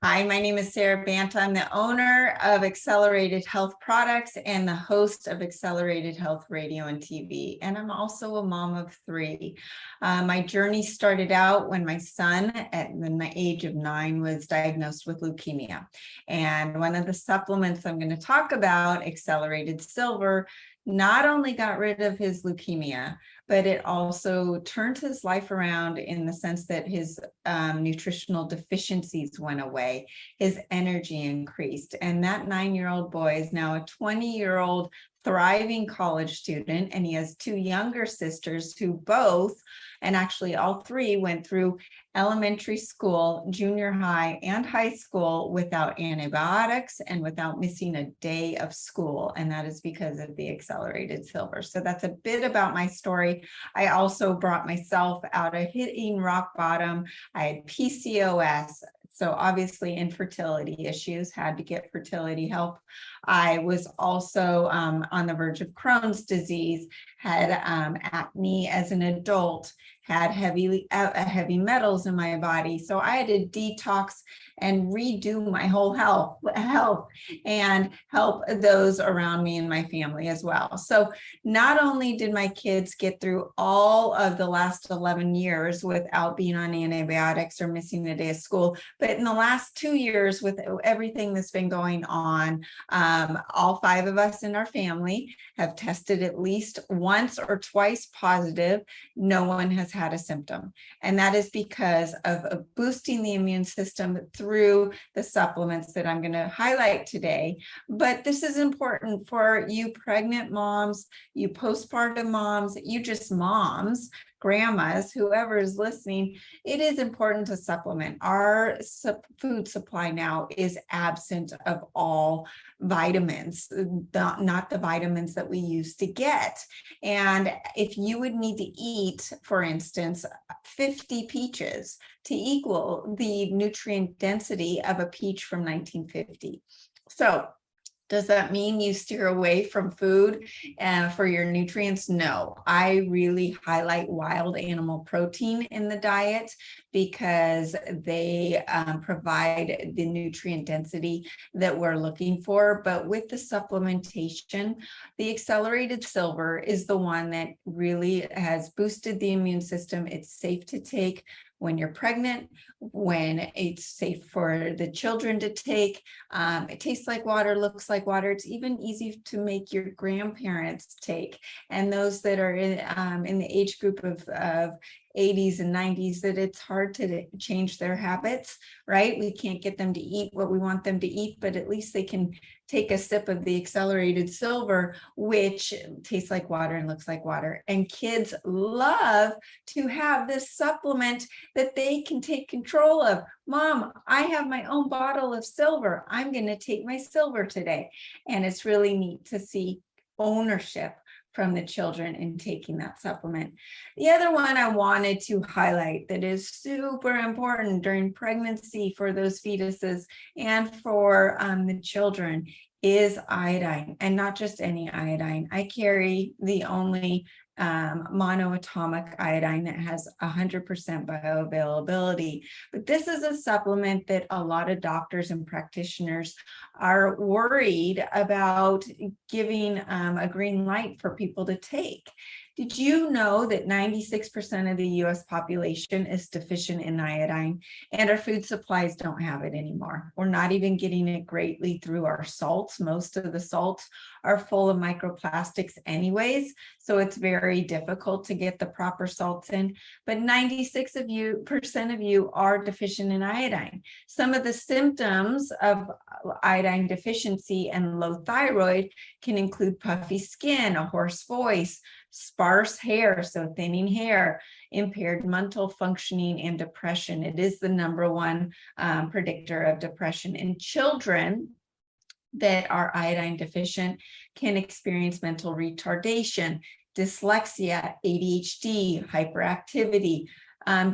Hi, my name is Sarah Banta. I'm the owner of Accelerated Health Products and the host of Accelerated Health Radio and TV. And I'm also a mom of three. My journey started out when my son, at the age of 9, was diagnosed with leukemia. And one of the supplements I'm going to talk about, Accelerated Silver, not only got rid of his leukemia, but it also turned his life around in the sense that his nutritional deficiencies went away, his energy increased, and that 9-year-old boy is now a 20-year-old thriving college student, and he has 2 younger sisters who both, and actually all 3, went through elementary school, junior high, and high school without antibiotics and without missing a day of school, and that is because of the Accelerated Silver. So that's a bit about my story. I also brought myself out of hitting rock bottom. I had PCOS, so obviously infertility issues, had to get fertility help. I was also on the verge of Crohn's disease, had acne as an adult, had heavy metals in my body. So I had to detox and redo my whole health and help those around me and my family as well. So not only did my kids get through all of the last 11 years without being on antibiotics or missing a day of school, but in the last 2 years with everything that's been going on, all 5 of us in our family have tested at least once or twice positive. No one has had a symptom. And that is because of boosting the immune system through the supplements that I'm going to highlight today. But this is important for you pregnant moms, you postpartum moms, you just moms, grandmas, whoever is listening. It is important to supplement. Our food supply now is absent of all vitamins, not the vitamins that we used to get. And if you would need to eat, for instance, 50 peaches to equal the nutrient density of a peach from 1950. So does that mean you steer away from food for your nutrients? No, I really highlight wild animal protein in the diet because they provide the nutrient density that we're looking for. But with the supplementation, the Accelerated Silver is the one that really has boosted the immune system. It's safe to take when you're pregnant, when it's safe for the children to take. It tastes like water, looks like water. It's even easy to make your grandparents take. And those that are in the age group of 80s and 90s, that it's hard to change their habits, right? We can't get them to eat what we want them to eat, but at least they can take a sip of the Accelerated Silver, which tastes like water and looks like water. And kids love to have this supplement that they can take control of. Mom, I have my own bottle of silver. I'm going to take my silver today. And it's really neat to see ownership from the children in taking that supplement. The other one I wanted to highlight that is super important during pregnancy for those fetuses and for the children is iodine, and not just any iodine. I carry the only monoatomic iodine that has 100% bioavailability. But this is a supplement that a lot of doctors and practitioners are worried about giving a green light for people to take. Did you know that 96% of the US population is deficient in iodine, and our food supplies don't have it anymore? We're not even getting it greatly through our salts. Most of the salts are full of microplastics anyways, so it's very difficult to get the proper salts in. But 96% of you are deficient in iodine. Some of the symptoms of iodine deficiency and low thyroid can include puffy skin, a hoarse voice, sparse hair, so thinning hair, impaired mental functioning, and depression. It is the #1 predictor of depression. In children that are iodine deficient can experience mental retardation, dyslexia, ADHD, hyperactivity,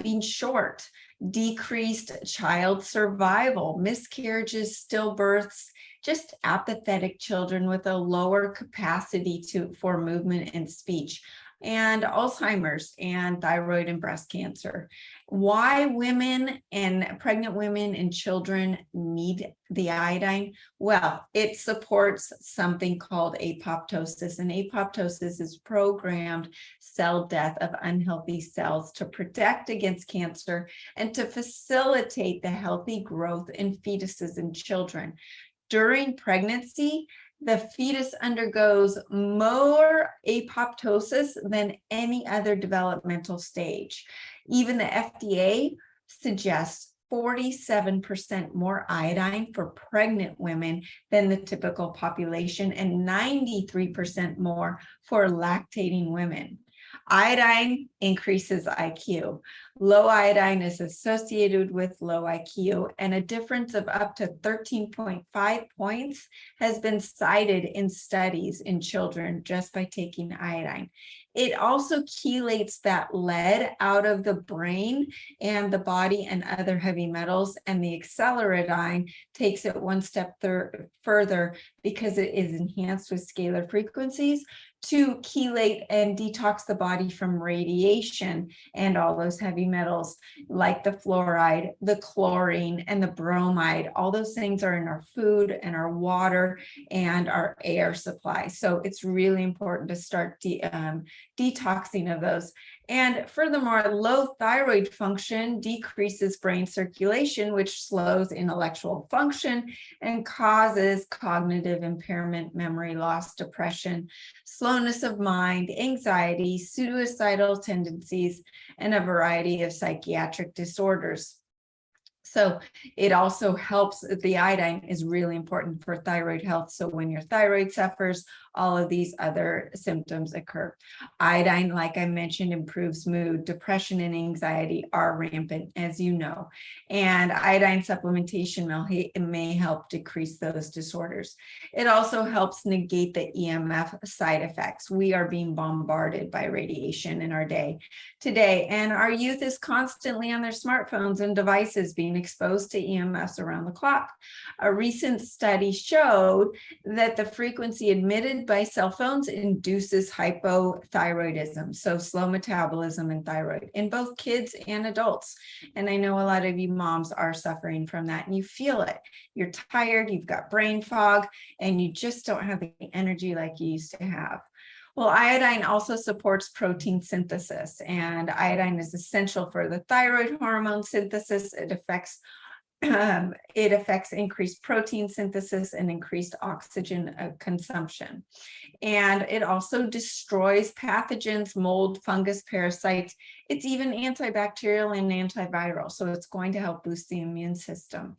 being short, decreased child survival, miscarriages, stillbirths, just apathetic children with a lower capacity for movement and speech. and Alzheimer's and thyroid and breast cancer. Why women and pregnant women and children need the iodine? Well, it supports something called apoptosis, and apoptosis is programmed cell death of unhealthy cells to protect against cancer and to facilitate the healthy growth in fetuses and children. During pregnancy, the fetus undergoes more apoptosis than any other developmental stage. Even the FDA suggests 47% more iodine for pregnant women than the typical population and 93% more for lactating women. Iodine increases IQ. Low iodine is associated with low IQ, and a difference of up to 13.5 points has been cited in studies in children just by taking iodine. It also chelates that lead out of the brain and the body and other heavy metals, and the Acceleradine takes it one step further because it is enhanced with scalar frequencies to chelate and detox the body from radiation and all those heavy metals like the fluoride, the chlorine, and the bromide. All those things are in our food and our water and our air supply. So it's really important to start detoxing of those. And furthermore, low thyroid function decreases brain circulation, which slows intellectual function and causes cognitive impairment, memory loss, depression, slowness of mind, anxiety, suicidal tendencies, and a variety of psychiatric disorders. So it also helps, the iodine is really important for thyroid health. So when your thyroid suffers, all of these other symptoms occur. Iodine, like I mentioned, improves mood. Depression and anxiety are rampant, as you know. And iodine supplementation may help decrease those disorders. It also helps negate the EMF side effects. We are being bombarded by radiation in our day today, and our youth is constantly on their smartphones and devices being exposed to EMFs around the clock. A recent study showed that the frequency emitted by cell phones induces hypothyroidism, so slow metabolism and thyroid in both kids and adults. And I know a lot of you moms are suffering from that, and you feel it. You're tired, you've got brain fog, and you just don't have the energy like you used to have. Well, iodine also supports protein synthesis, and iodine is essential for the thyroid hormone synthesis. It affects increased protein synthesis and increased oxygen consumption. And it also destroys pathogens, mold, fungus, parasites. It's even antibacterial and antiviral, so it's going to help boost the immune system.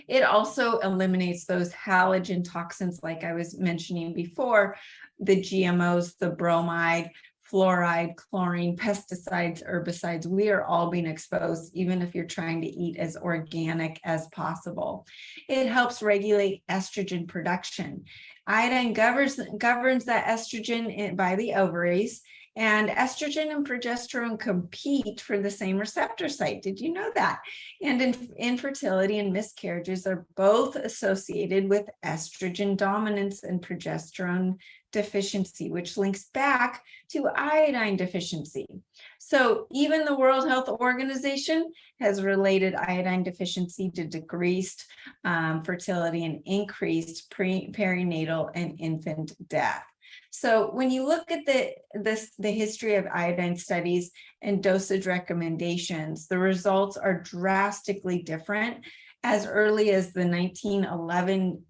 It also eliminates those halogen toxins, like I was mentioning before, the GMOs, the bromide, fluoride, chlorine, pesticides, herbicides. We are all being exposed, even if you're trying to eat as organic as possible. It helps regulate estrogen production. Iodine governs that estrogen by the ovaries, and estrogen and progesterone compete for the same receptor site. Did you know that? And infertility and miscarriages are both associated with estrogen dominance and progesterone deficiency, which links back to iodine deficiency. So even the World Health Organization has related iodine deficiency to decreased fertility and increased perinatal and infant death. So when you look at the history of iodine studies and dosage recommendations, the results are drastically different. As early as the 1911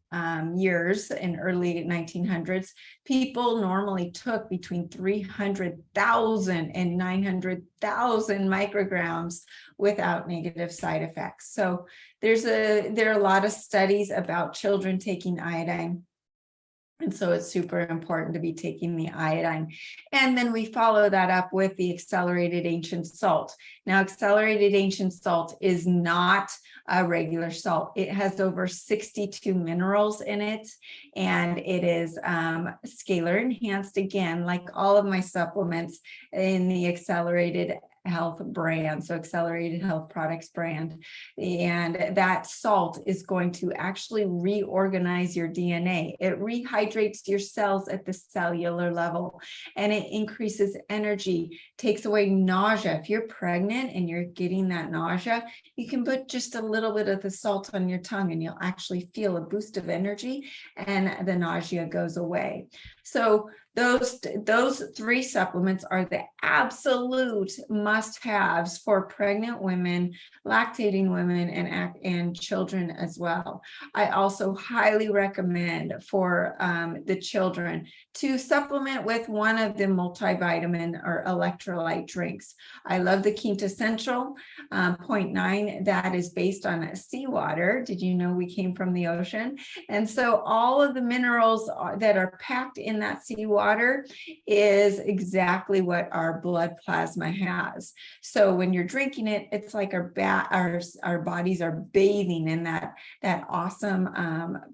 years in early 1900s, people normally took between 300,000 and 900,000 micrograms without negative side effects. So there are a lot of studies about children taking iodine. And so it's super important to be taking the iodine. And then we follow that up with the accelerated ancient salt. Now, accelerated ancient salt is not a regular salt. It has over 62 minerals in it, and it is scalar enhanced, again, like all of my supplements in the accelerated Health brand, so Accelerated Health Products brand. And that salt is going to actually reorganize your DNA. It rehydrates your cells at the cellular level, and it increases energy, takes away nausea. If you're pregnant and you're getting that nausea, you can put just a little bit of the salt on your tongue and you'll actually feel a boost of energy and the nausea goes away. So those three supplements are the absolute must-haves for pregnant women, lactating women, and children as well. I also highly recommend for the children to supplement with one of the multivitamin or electrolyte drinks. I love the Quintessential 0.9 that is based on seawater. Did you know we came from the ocean? And so all of the minerals that are packed in that seawater is exactly what our blood plasma has. So when you're drinking it, it's like our bodies are bathing in that awesome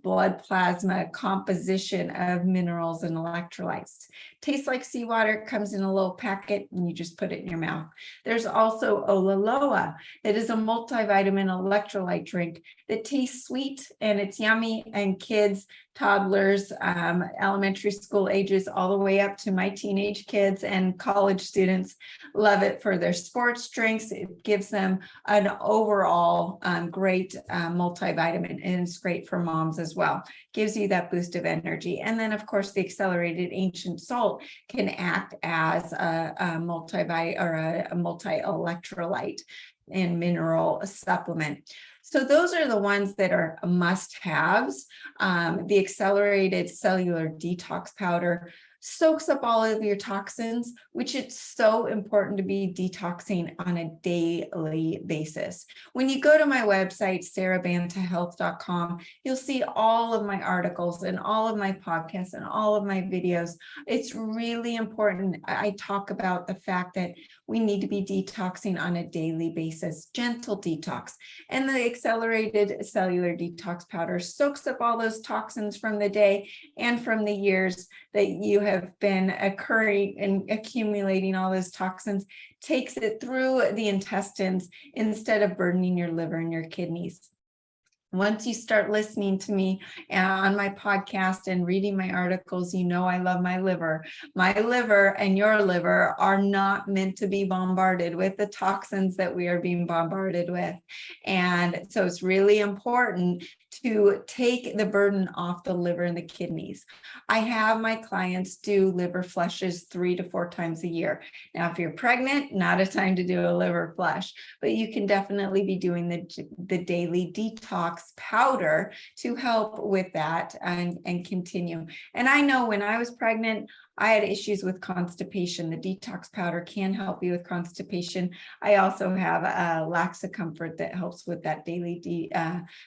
blood plasma composition of minerals and electrolytes. Tastes like seawater, comes in a little packet, and you just put it in your mouth. There's also Olaloa. That is a multivitamin electrolyte drink that tastes sweet and it's yummy, and kids, toddlers, elementary school ages, all the way up to my teenage kids and college students love it for their sports drinks. It gives them an overall great multivitamin, and it's great for moms as well. Gives you that boost of energy. And then of course the Accelerated Ancient Salt can act as a multi-electrolyte and mineral supplement. So those are the ones that are must-haves. The Accelerated Cellular Detox Powder soaks up all of your toxins, which it's so important to be detoxing on a daily basis. When you go to my website, sarabantahealth.com, you'll see all of my articles and all of my podcasts and all of my videos. It's really important. I talk about the fact that we need to be detoxing on a daily basis, gentle detox. And the Accelerated Cellular Detox Powder soaks up all those toxins from the day and from the years that you have been occurring and accumulating all those toxins, takes it through the intestines instead of burdening your liver and your kidneys. Once you start listening to me on my podcast and reading my articles, you know I love my liver. My liver and your liver are not meant to be bombarded with the toxins that we are being bombarded with. And so it's really important to take the burden off the liver and the kidneys. I have my clients do liver flushes 3 to 4 times a year. Now, if you're pregnant, not a time to do a liver flush, but you can definitely be doing the daily detox powder to help with that and continue. And I know when I was pregnant, I had issues with constipation. The detox powder can help you with constipation. I also have a Laxa Comfort that helps with that daily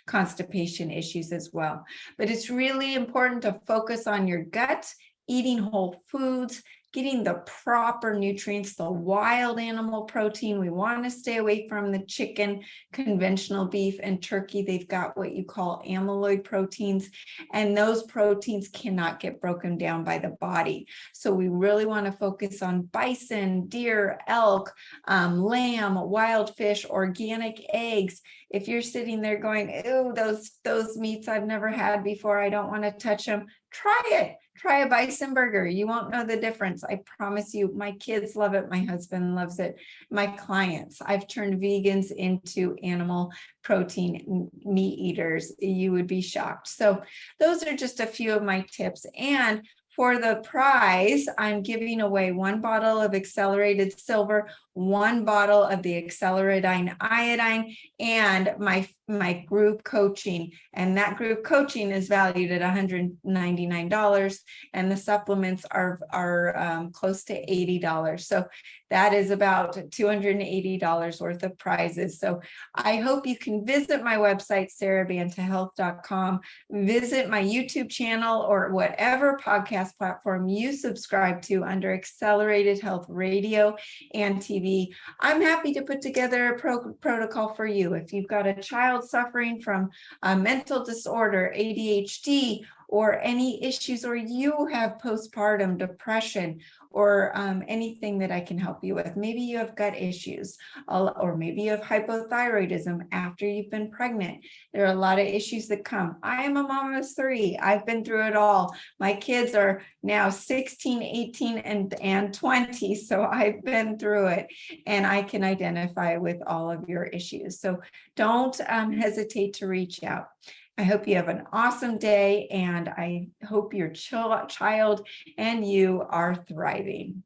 constipation issues as well. But it's really important to focus on your gut, eating whole foods, getting the proper nutrients, the wild animal protein. We want to stay away from the chicken, conventional beef, and turkey. They've got what you call amyloid proteins, and those proteins cannot get broken down by the body. So we really want to focus on bison, deer, elk, lamb, wild fish, organic eggs. If you're sitting there going, "Ew, those meats I've never had before, I don't want to touch them," try it. Try a bison burger. You won't know the difference. I promise you. My kids love it. My husband loves it. My clients. I've turned vegans into animal protein meat eaters. You would be shocked. So those are just a few of my tips. And for the prize, I'm giving away 1 bottle of Accelerated Silver, 1 bottle of the Acceleradine iodine, and my group coaching. And that group coaching is valued at $199, and the supplements are close to $80. So that is about $280 worth of prizes. So I hope you can visit my website, sarabantahealth.com, visit my YouTube channel or whatever podcast platform you subscribe to under Accelerated Health Radio and TV. I'm happy to put together a protocol for you. If you've got a child suffering from a mental disorder, ADHD, or any issues, or you have postpartum depression, or anything that I can help you with. Maybe you have gut issues, or maybe you have hypothyroidism after you've been pregnant. There are a lot of issues that come. I am a mom of 3. I've been through it all. My kids are now 16, 18, and 20. So I've been through it, and I can identify with all of your issues. So don't hesitate to reach out. I hope you have an awesome day, and I hope your child and you are thriving.